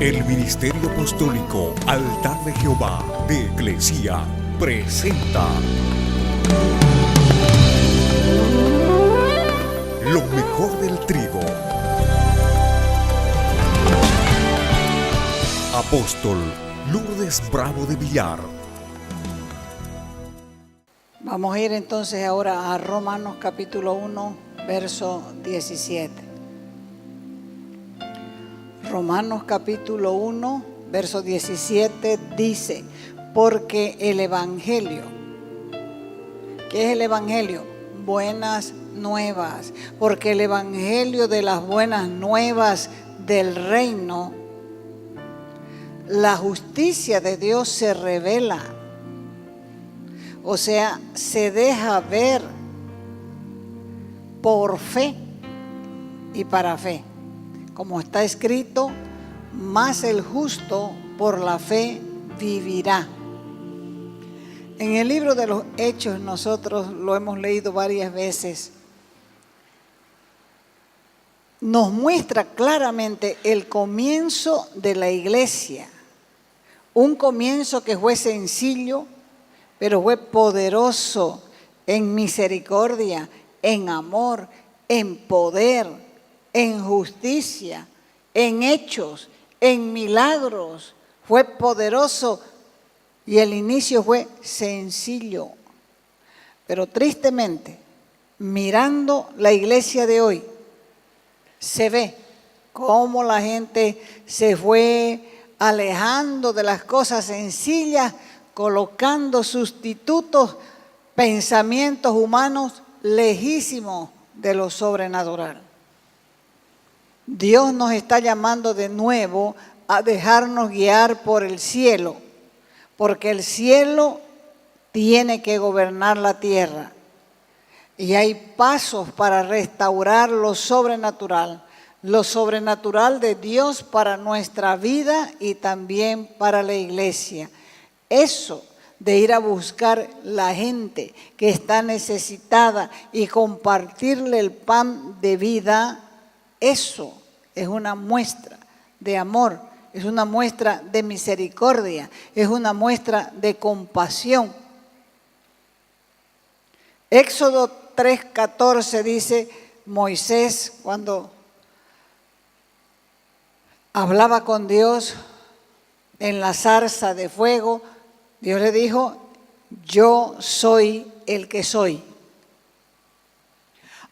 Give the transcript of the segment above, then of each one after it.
El Ministerio Apostólico Altar de Jehová de Eclesia presenta lo mejor del trigo. Apóstol Lourdes Bravo de Villar. Vamos a ir entonces ahora a Romanos capítulo 1, verso 17. Romanos capítulo 1, verso 17 dice: porque el Evangelio, ¿qué es el Evangelio? Buenas nuevas. Porque el Evangelio de las buenas nuevas del reino, la justicia de Dios se revela. O sea, se deja ver por fe y para fe. Como está escrito, mas el justo por la fe vivirá. En el libro de los Hechos, nosotros lo hemos leído varias veces, nos muestra claramente el comienzo de la iglesia. Un comienzo que fue sencillo, pero fue poderoso en misericordia, en amor, en poder, en justicia, en hechos, en milagros. Fue poderoso y el inicio fue sencillo. Pero tristemente, mirando la iglesia de hoy, se ve cómo la gente se fue alejando de las cosas sencillas, colocando sustitutos, pensamientos humanos lejísimos de lo sobrenatural. Dios nos está llamando de nuevo a dejarnos guiar por el cielo, porque el cielo tiene que gobernar la tierra. Y hay pasos para restaurar lo sobrenatural de Dios para nuestra vida y también para la iglesia. Eso de ir a buscar la gente que está necesitada y compartirle el pan de vida, eso es una muestra de amor, es una muestra de misericordia, es una muestra de compasión. Éxodo 3:14 dice: Moisés, cuando hablaba con Dios en la zarza de fuego, Dios le dijo: yo soy el que soy.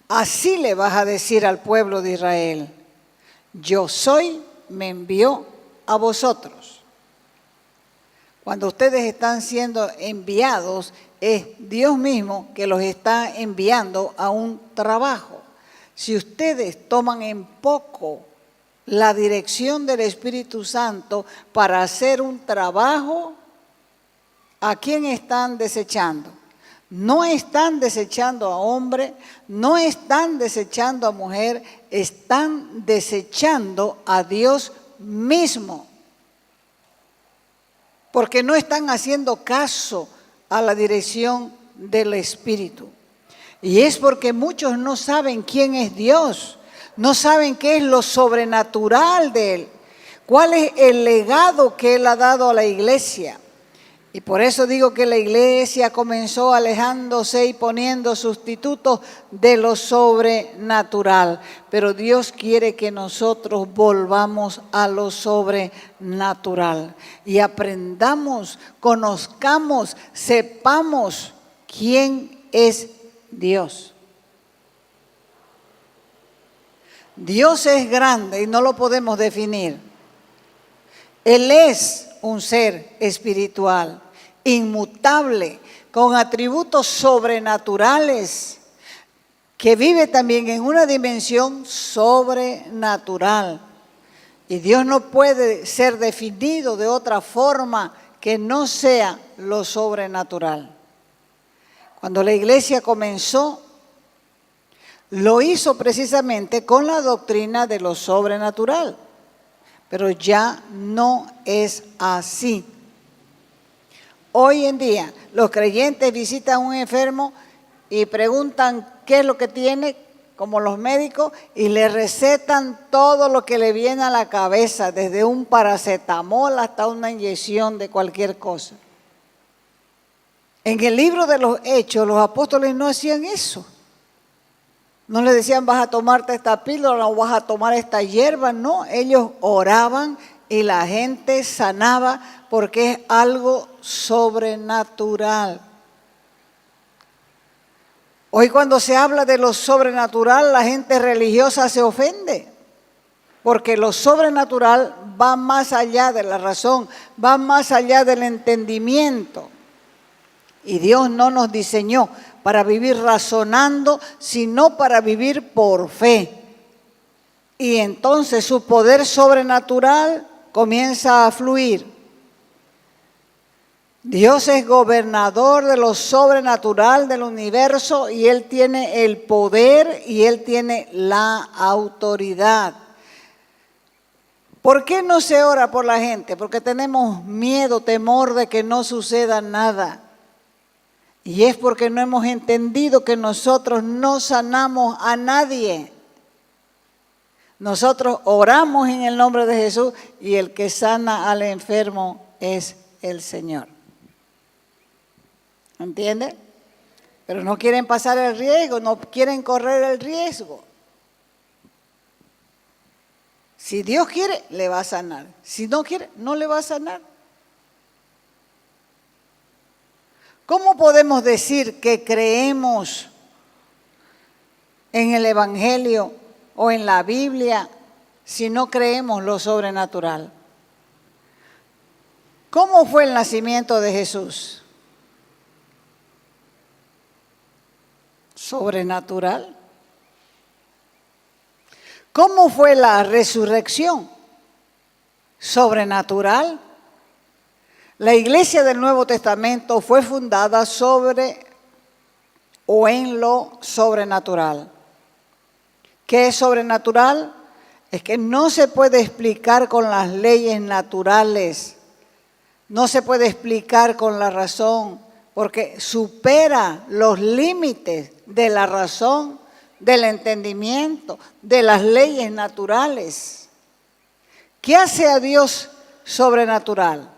Así le vas a decir al pueblo de Israel: yo soy, me envió a vosotros. Cuando ustedes están siendo enviados, es Dios mismo que los está enviando a un trabajo. Si ustedes toman en poco la dirección del Espíritu Santo para hacer un trabajo, ¿a quién están desechando? No están desechando a hombre, no están desechando a mujer, están desechando a Dios mismo. Porque no están haciendo caso a la dirección del Espíritu. Y es porque muchos no saben quién es Dios, no saben qué es lo sobrenatural de Él, cuál es el legado que Él ha dado a la iglesia. Y por eso digo que la iglesia comenzó alejándose y poniendo sustitutos de lo sobrenatural. Pero Dios quiere que nosotros volvamos a lo sobrenatural y aprendamos, conozcamos, sepamos quién es Dios. Dios es grande y no lo podemos definir. Él es un ser espiritual, inmutable, con atributos sobrenaturales, que vive también en una dimensión sobrenatural. Y Dios no puede ser definido de otra forma que no sea lo sobrenatural. Cuando la iglesia comenzó, lo hizo precisamente con la doctrina de lo sobrenatural. Pero ya no es así. Hoy en día los creyentes visitan a un enfermo y preguntan qué es lo que tiene como los médicos, y le recetan todo lo que le viene a la cabeza, desde un paracetamol hasta una inyección de cualquier cosa. En el libro de los Hechos, los apóstoles no hacían eso. No le decían, vas a tomarte esta píldora o vas a tomar esta hierba. No, ellos oraban y la gente sanaba porque es algo sobrenatural. Hoy cuando se habla de lo sobrenatural, la gente religiosa se ofende, porque lo sobrenatural va más allá de la razón, va más allá del entendimiento. Y Dios no nos diseñó para vivir razonando, sino para vivir por fe. Y entonces su poder sobrenatural comienza a fluir. Dios es gobernador de lo sobrenatural del universo y Él tiene el poder y Él tiene la autoridad. ¿Por qué no se ora por la gente? Porque tenemos miedo, temor de que no suceda nada. Y es porque no hemos entendido que nosotros no sanamos a nadie. Nosotros oramos en el nombre de Jesús y el que sana al enfermo es el Señor. ¿Entiende? Pero no quieren pasar el riesgo, no quieren correr el riesgo. Si Dios quiere, le va a sanar. Si no quiere, no le va a sanar. ¿Cómo podemos decir que creemos en el Evangelio o en la Biblia si no creemos lo sobrenatural? ¿Cómo fue el nacimiento de Jesús? Sobrenatural. ¿Cómo fue la resurrección? Sobrenatural. La iglesia del Nuevo Testamento fue fundada sobre o en lo sobrenatural. ¿Qué es sobrenatural? Es que no se puede explicar con las leyes naturales, no se puede explicar con la razón, porque supera los límites de la razón, del entendimiento, de las leyes naturales. ¿Qué hace a Dios sobrenatural?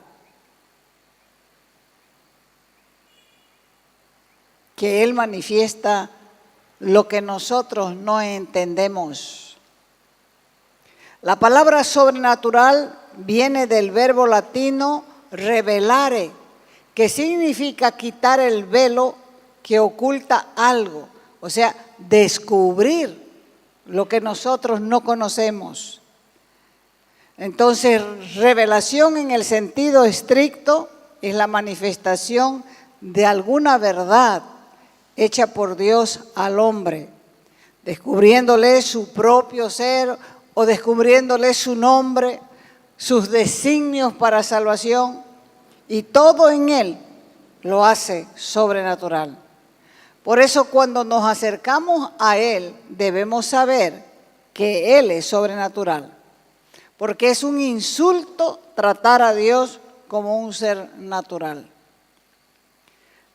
Que Él manifiesta lo que nosotros no entendemos. La palabra sobrenatural viene del verbo latino revelare, que significa quitar el velo que oculta algo, o sea, descubrir lo que nosotros no conocemos. Entonces, revelación en el sentido estricto es la manifestación de alguna verdad hecha por Dios al hombre, descubriéndole su propio ser o descubriéndole su nombre, sus designios para salvación, y todo en Él lo hace sobrenatural. Por eso cuando nos acercamos a Él debemos saber que Él es sobrenatural, porque es un insulto tratar a Dios como un ser natural.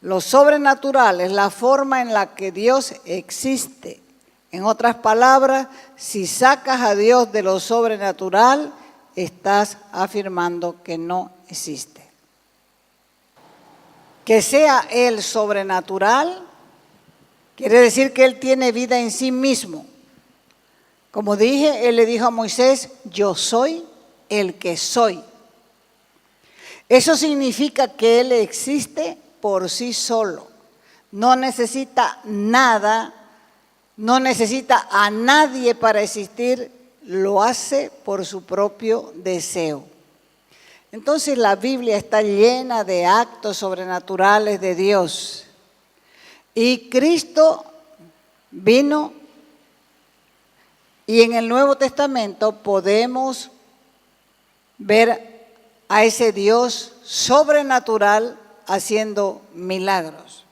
Lo sobrenatural es la forma en la que Dios existe. En otras palabras, si sacas a Dios de lo sobrenatural, estás afirmando que no existe. Que sea Él sobrenatural, quiere decir que Él tiene vida en sí mismo. Como dije, Él le dijo a Moisés, yo soy el que soy. Eso significa que Él existe por sí solo. No necesita nada, no necesita a nadie para existir, lo hace por su propio deseo. Entonces la Biblia está llena de actos sobrenaturales de Dios. Y Cristo vino y en el Nuevo Testamento podemos ver a ese Dios sobrenatural haciendo milagros.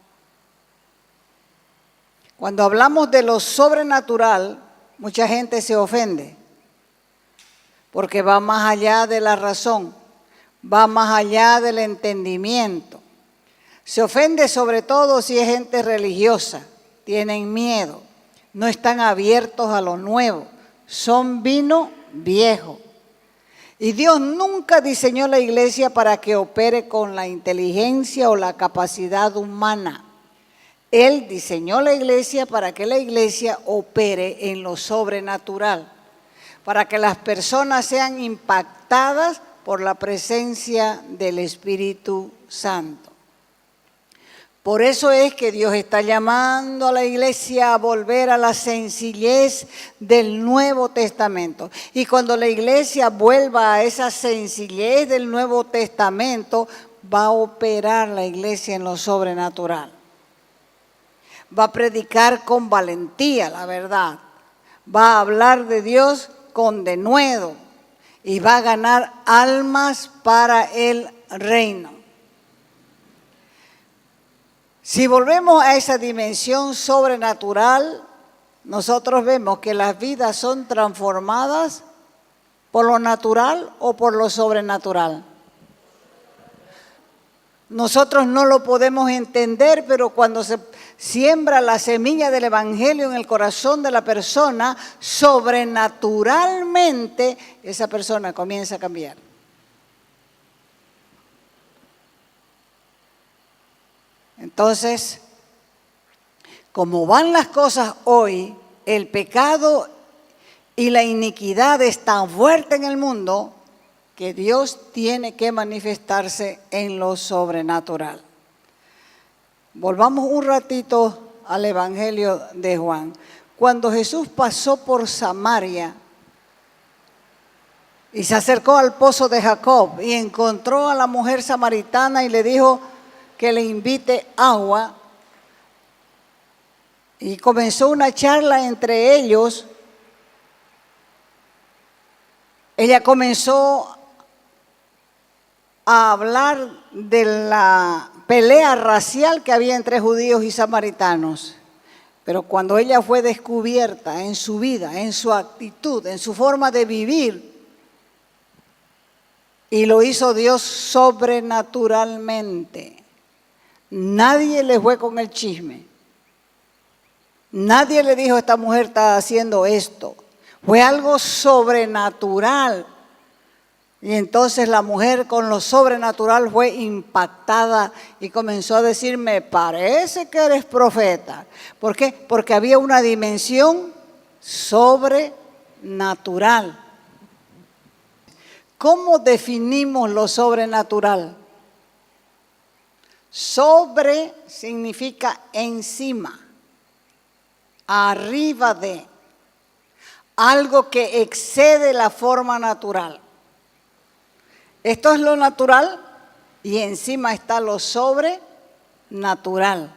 Cuando hablamos de lo sobrenatural, mucha gente se ofende, porque va más allá de la razón, va más allá del entendimiento. Se ofende sobre todo si es gente religiosa, tienen miedo. no están abiertos a lo nuevo, son vino viejo. Y Dios nunca diseñó la iglesia para que opere con la inteligencia o la capacidad humana. Él diseñó la iglesia para que la iglesia opere en lo sobrenatural, para que las personas sean impactadas por la presencia del Espíritu Santo. Por eso es que Dios está llamando a la iglesia a volver a la sencillez del Nuevo Testamento. Y cuando la iglesia vuelva a esa sencillez del Nuevo Testamento, va a operar la iglesia en lo sobrenatural. Va a predicar con valentía la verdad. Va a hablar de Dios con denuedo y va a ganar almas para el reino. Si volvemos a esa dimensión sobrenatural, nosotros vemos que las vidas son transformadas por lo natural o por lo sobrenatural. Nosotros no lo podemos entender, pero cuando se siembra la semilla del Evangelio en el corazón de la persona, sobrenaturalmente esa persona comienza a cambiar. Entonces, como van las cosas hoy, el pecado y la iniquidad es tan fuerte en el mundo que Dios tiene que manifestarse en lo sobrenatural. Volvamos un ratito al Evangelio de Juan. Cuando Jesús pasó por Samaria y se acercó al pozo de Jacob y encontró a la mujer samaritana y le dijo que le invite agua, y comenzó una charla entre ellos, ella comenzó a hablar de la pelea racial que había entre judíos y samaritanos. Pero cuando ella fue descubierta en su vida, en su actitud, en su forma de vivir, y lo hizo Dios sobrenaturalmente. Nadie le fue con el chisme. Nadie le dijo, esta mujer está haciendo esto. Fue algo sobrenatural. Y entonces la mujer con lo sobrenatural fue impactada y comenzó a decir, me parece que eres profeta. ¿Por qué? Porque había una dimensión sobrenatural. ¿Cómo definimos lo sobrenatural? Sobre significa encima, arriba de, algo que excede la forma natural. Esto es lo natural y encima está lo sobrenatural.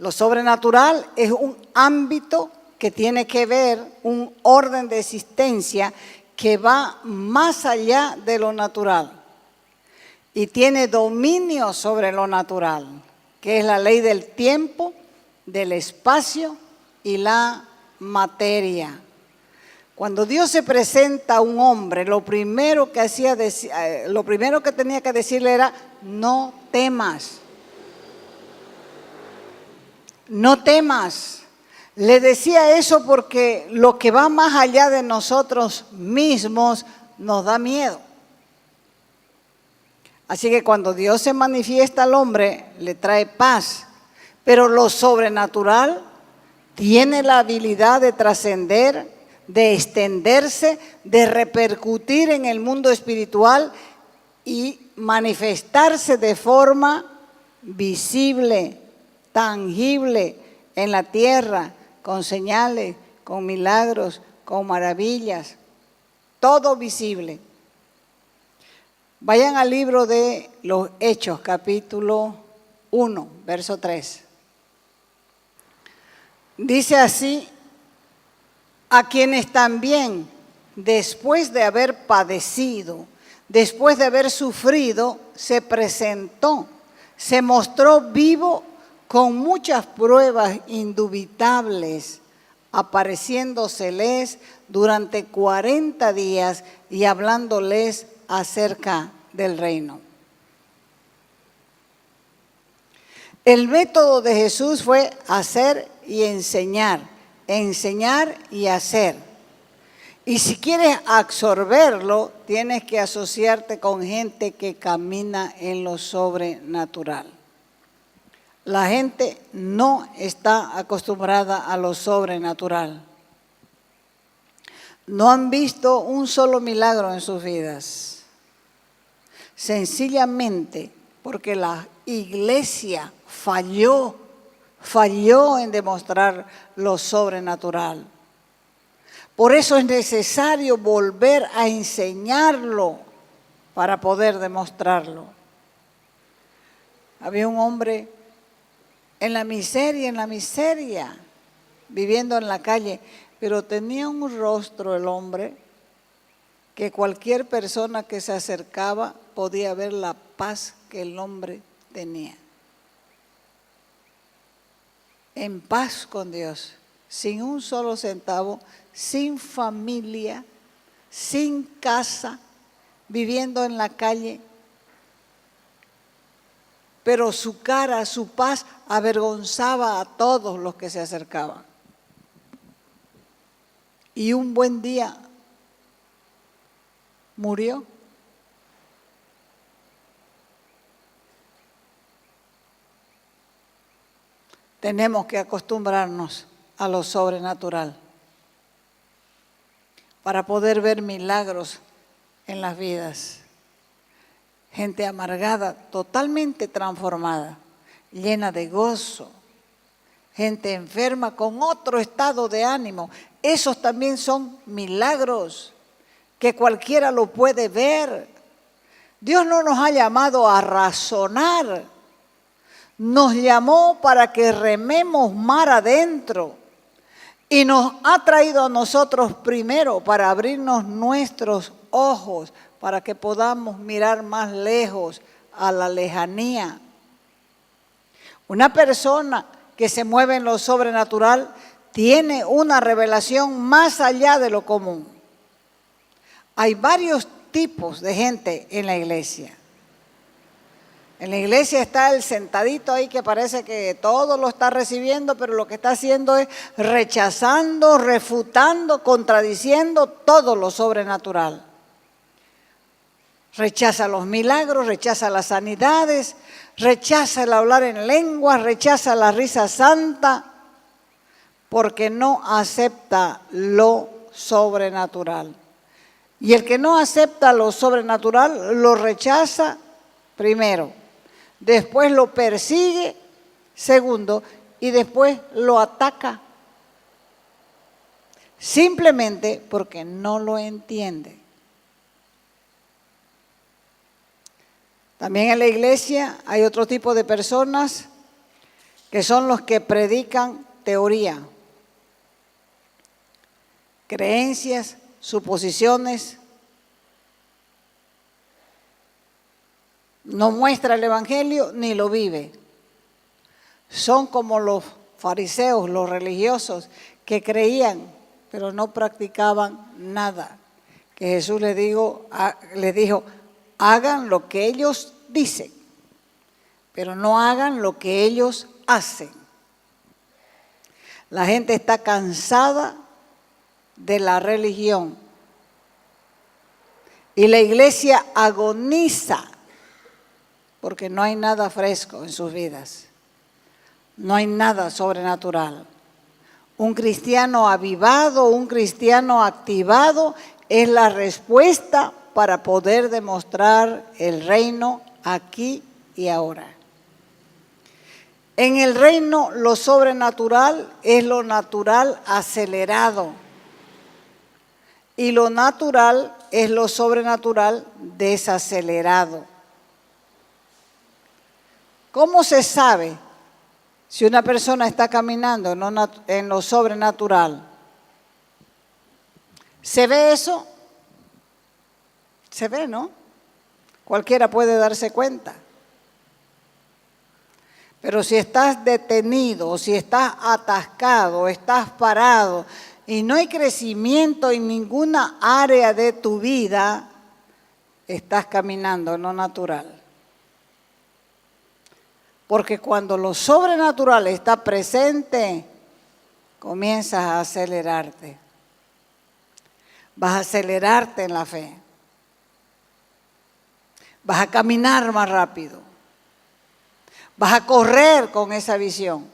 Lo sobrenatural es un ámbito que tiene que ver, un orden de existencia que va más allá de lo natural y tiene dominio sobre lo natural, que es la ley del tiempo, del espacio y la materia. Cuando Dios se presenta a un hombre, lo primero que tenía que decirle era, no temas. No temas. Le decía eso porque lo que va más allá de nosotros mismos nos da miedo. Así que cuando Dios se manifiesta al hombre, le trae paz. Pero lo sobrenatural tiene la habilidad de trascender, de extenderse, de repercutir en el mundo espiritual y manifestarse de forma visible, tangible en la tierra, con señales, con milagros, con maravillas, todo visible. Vayan al libro de los Hechos, capítulo 1, verso 3. Dice así, a quienes también, después de haber padecido, después de haber sufrido, se presentó, se mostró vivo con muchas pruebas indubitables, apareciéndoseles durante 40 días y hablándoles acerca del reino. El método de Jesús fue hacer y enseñar, enseñar y hacer. Y si quieres absorberlo, tienes que asociarte con gente que camina en lo sobrenatural. La gente no está acostumbrada a lo sobrenatural. No han visto un solo milagro en sus vidas. Sencillamente porque la iglesia falló en demostrar lo sobrenatural. Por eso es necesario volver a enseñarlo para poder demostrarlo. Había un hombre en la miseria, viviendo en la calle, pero tenía un rostro el hombre que cualquier persona que se acercaba podía ver la paz que el hombre tenía. En paz con Dios, sin un solo centavo, sin familia, sin casa, viviendo en la calle. Pero su cara, su paz, avergonzaba a todos los que se acercaban. Y un buen día murió. Tenemos que acostumbrarnos a lo sobrenatural para poder ver milagros en las vidas. Gente amargada, totalmente transformada, llena de gozo. Gente enferma con otro estado de ánimo. Esos también son milagros que cualquiera lo puede ver. Dios no nos ha llamado a razonar. Nos llamó para que rememos mar adentro. Y nos ha traído a nosotros primero para abrirnos nuestros ojos, para que podamos mirar más lejos, a la lejanía. Una persona que se mueve en lo sobrenatural tiene una revelación más allá de lo común. Hay varios tipos de gente en la iglesia. En la iglesia está el sentadito ahí que parece que todo lo está recibiendo, pero lo que está haciendo es rechazando, refutando, contradiciendo todo lo sobrenatural. Rechaza los milagros, rechaza las sanidades, rechaza el hablar en lenguas, rechaza la risa santa, porque no acepta lo sobrenatural. Y el que no acepta lo sobrenatural lo rechaza primero, después lo persigue segundo y después lo ataca. Simplemente porque no lo entiende. También en la iglesia hay otro tipo de personas que son los que predican teoría, creencias, suposiciones. No muestra el evangelio ni lo vive. Son como los fariseos, los religiosos, que creían, pero no practicaban nada. Que Jesús les dijo, hagan lo que ellos dicen, pero no hagan lo que ellos hacen. La gente está cansada de la religión y la iglesia agoniza porque no hay nada fresco en sus vidas, no hay nada sobrenatural. Un cristiano avivado, un cristiano activado es la respuesta para poder demostrar el reino aquí y ahora. En el reino lo sobrenatural es lo natural acelerado y lo natural es lo sobrenatural desacelerado. ¿Cómo se sabe si una persona está caminando en lo sobrenatural? ¿Se ve eso? Se ve, ¿no? Cualquiera puede darse cuenta. Pero si estás detenido, si estás atascado, estás parado y no hay crecimiento en ninguna área de tu vida, estás caminando en lo natural. Porque cuando lo sobrenatural está presente, comienzas a acelerarte. Vas a acelerarte en la fe. Vas a caminar más rápido. Vas a correr con esa visión.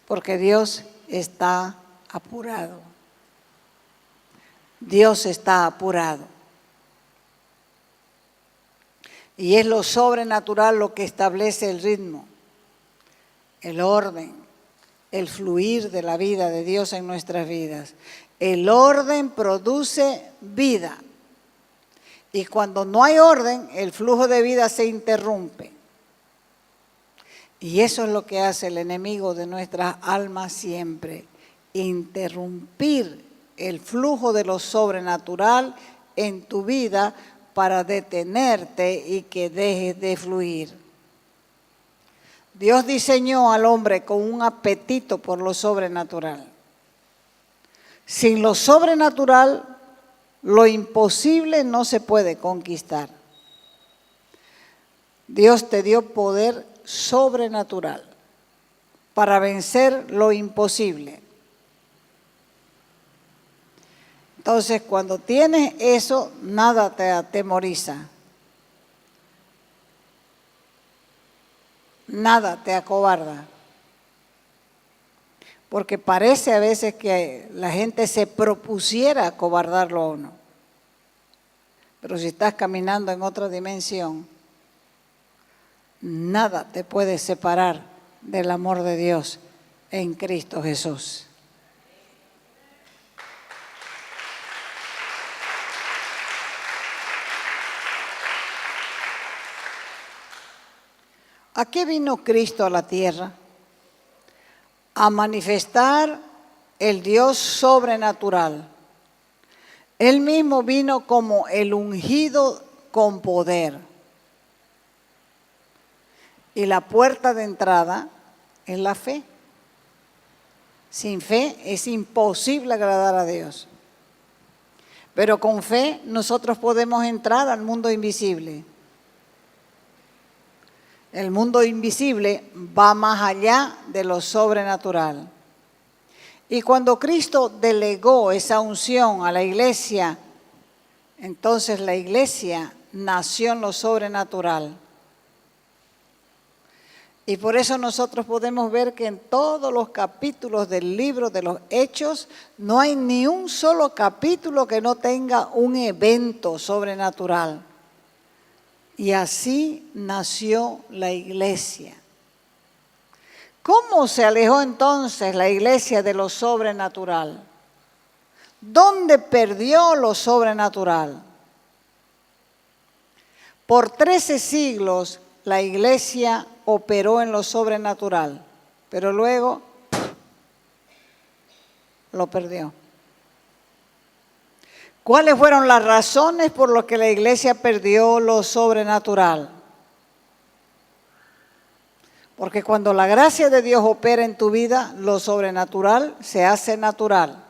Porque Dios está apurado. Dios está apurado. Y es lo sobrenatural lo que establece el ritmo, el orden, el fluir de la vida de Dios en nuestras vidas. El orden produce vida. Y cuando no hay orden, el flujo de vida se interrumpe. Y eso es lo que hace el enemigo de nuestras almas siempre. Interrumpir el flujo de lo sobrenatural en tu vida para detenerte y que dejes de fluir. Dios diseñó al hombre con un apetito por lo sobrenatural. Sin lo sobrenatural, lo imposible no se puede conquistar. Dios te dio poder sobrenatural para vencer lo imposible. Entonces, cuando tienes eso, nada te atemoriza. Nada te acobarda. Porque parece a veces que la gente se propusiera acobardarlo a uno. Pero si estás caminando en otra dimensión, nada te puede separar del amor de Dios en Cristo Jesús. ¿A qué vino Cristo a la tierra? A manifestar el Dios sobrenatural. Él mismo vino como el ungido con poder. Y la puerta de entrada es la fe. Sin fe es imposible agradar a Dios. Pero con fe nosotros podemos entrar al mundo invisible. El mundo invisible va más allá de lo sobrenatural. Y cuando Cristo delegó esa unción a la iglesia, entonces la iglesia nació en lo sobrenatural. Y por eso nosotros podemos ver que en todos los capítulos del libro de los Hechos no hay ni un solo capítulo que no tenga un evento sobrenatural. Y así nació la iglesia. ¿Cómo se alejó entonces la iglesia de lo sobrenatural? ¿Dónde perdió lo sobrenatural? Por 13 siglos la iglesia operó en lo sobrenatural, pero luego lo perdió. ¿Cuáles fueron las razones por las que la iglesia perdió lo sobrenatural? Porque cuando la gracia de Dios opera en tu vida, lo sobrenatural se hace natural.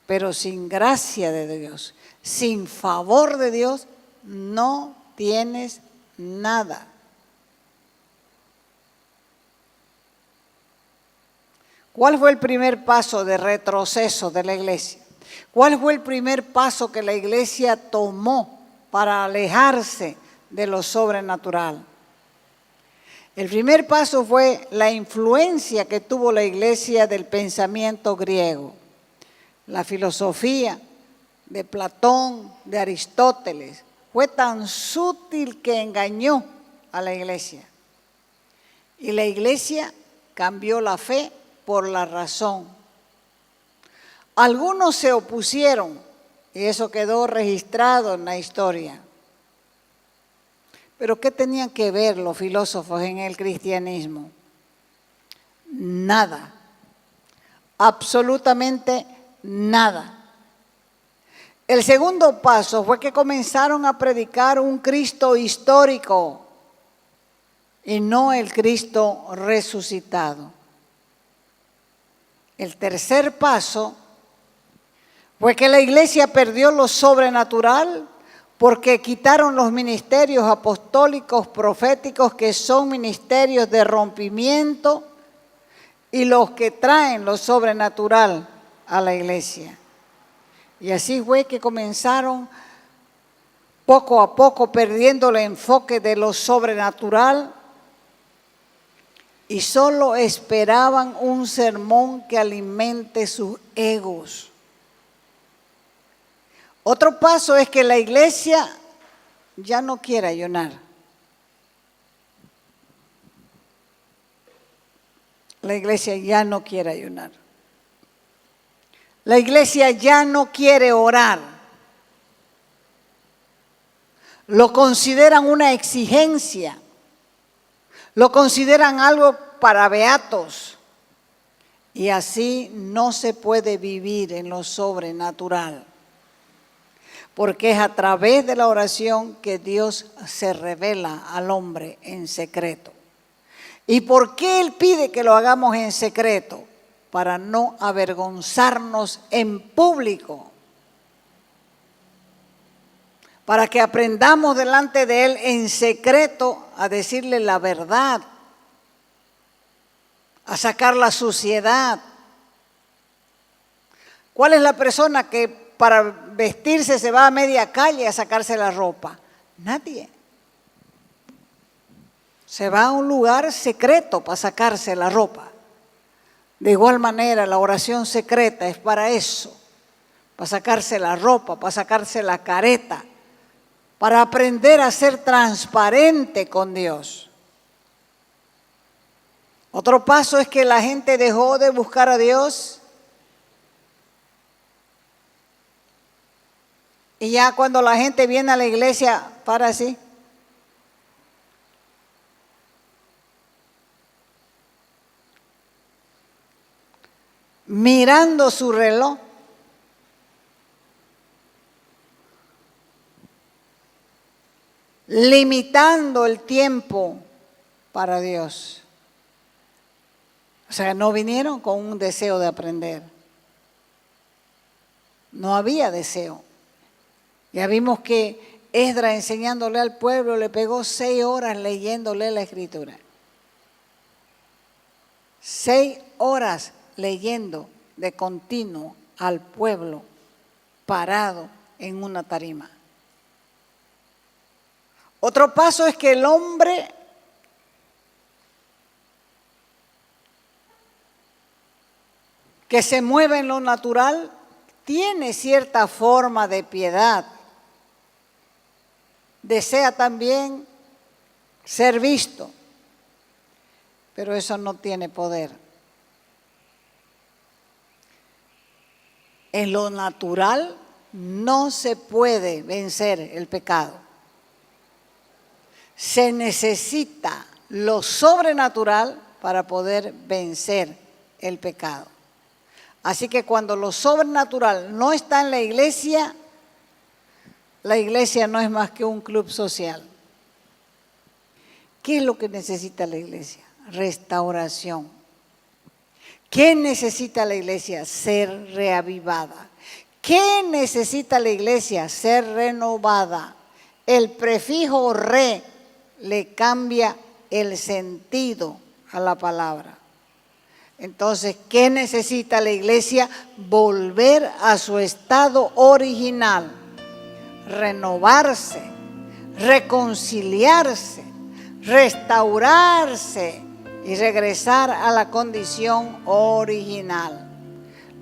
Pero sin gracia de Dios, sin favor de Dios, no tienes nada. ¿Cuál fue el primer paso de retroceso de la iglesia? ¿Cuál fue el primer paso que la iglesia tomó para alejarse de lo sobrenatural? El primer paso fue la influencia que tuvo la iglesia del pensamiento griego, la filosofía de Platón, de Aristóteles. Fue tan sutil que engañó a la iglesia. Y la iglesia cambió la fe por la razón. Algunos se opusieron y eso quedó registrado en la historia. Pero ¿qué tenían que ver los filósofos en el cristianismo? Nada, absolutamente nada. El segundo paso fue que comenzaron a predicar un Cristo histórico y no el Cristo resucitado. El tercer paso fue que la iglesia perdió lo sobrenatural porque quitaron los ministerios apostólicos, proféticos, que son ministerios de rompimiento, y los que traen lo sobrenatural a la iglesia. Y así fue que comenzaron poco a poco perdiendo el enfoque de lo sobrenatural y solo esperaban un sermón que alimente sus egos. Otro paso es que la iglesia ya no quiere ayunar. La iglesia ya no quiere ayunar. La iglesia ya no quiere orar. Lo consideran una exigencia. Lo consideran algo para beatos. Y así no se puede vivir en lo sobrenatural. Porque es a través de la oración que Dios se revela al hombre en secreto. ¿Y por qué Él pide que lo hagamos en secreto? Para no avergonzarnos en público. Para que aprendamos delante de Él en secreto a decirle la verdad, a sacar la suciedad. ¿Cuál es la persona que para vestirse se va a media calle a sacarse la ropa? Nadie. Se va a un lugar secreto para sacarse la ropa. De igual manera, la oración secreta es para eso, para sacarse la ropa, para sacarse la careta, para aprender a ser transparente con Dios. Otro paso es que la gente dejó de buscar a Dios y ya cuando la gente viene a la iglesia, para así. Mirando su reloj, limitando el tiempo para Dios. O sea, no vinieron con un deseo de aprender. No había deseo. Ya vimos que Esdras, enseñándole al pueblo, le pegó 6 horas leyéndole la escritura. 6 horas leyendo de continuo al pueblo parado en una tarima. Otro paso es que el hombre que se mueve en lo natural tiene cierta forma de piedad. Desea también ser visto, pero eso no tiene poder. En lo natural no se puede vencer el pecado. Se necesita lo sobrenatural para poder vencer el pecado. Así que cuando lo sobrenatural no está en la iglesia no es más que un club social. ¿Qué es lo que necesita la iglesia? Restauración. ¿Qué necesita la iglesia? Ser reavivada. ¿Qué necesita la iglesia? Ser renovada. El prefijo re le cambia el sentido a la palabra. Entonces, ¿qué necesita la iglesia? Volver a su estado original, renovarse, reconciliarse, restaurarse y regresar a la condición original.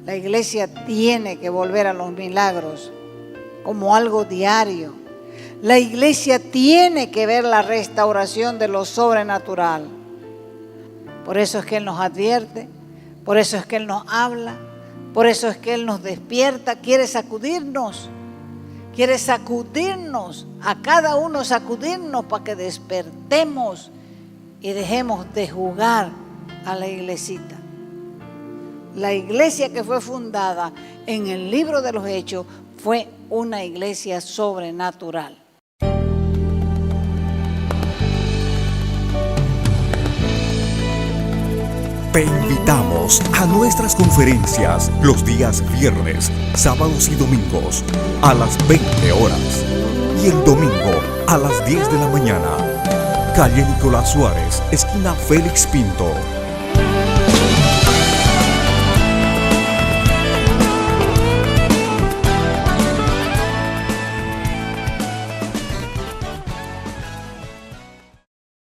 La iglesia tiene que volver a los milagros como algo diario. La iglesia tiene que ver la restauración de lo sobrenatural. Por eso es que Él nos advierte, por eso es que Él nos habla, por eso es que Él nos despierta, quiere sacudirnos a cada uno sacudirnos para que despertemos y dejemos de jugar a la iglesita. La iglesia que fue fundada en el libro de los Hechos fue una iglesia sobrenatural. Te invitamos a nuestras conferencias los días viernes, sábados y domingos a las 20 horas y el domingo a las 10 de la mañana. Calle Nicolás Suárez, esquina Félix Pinto.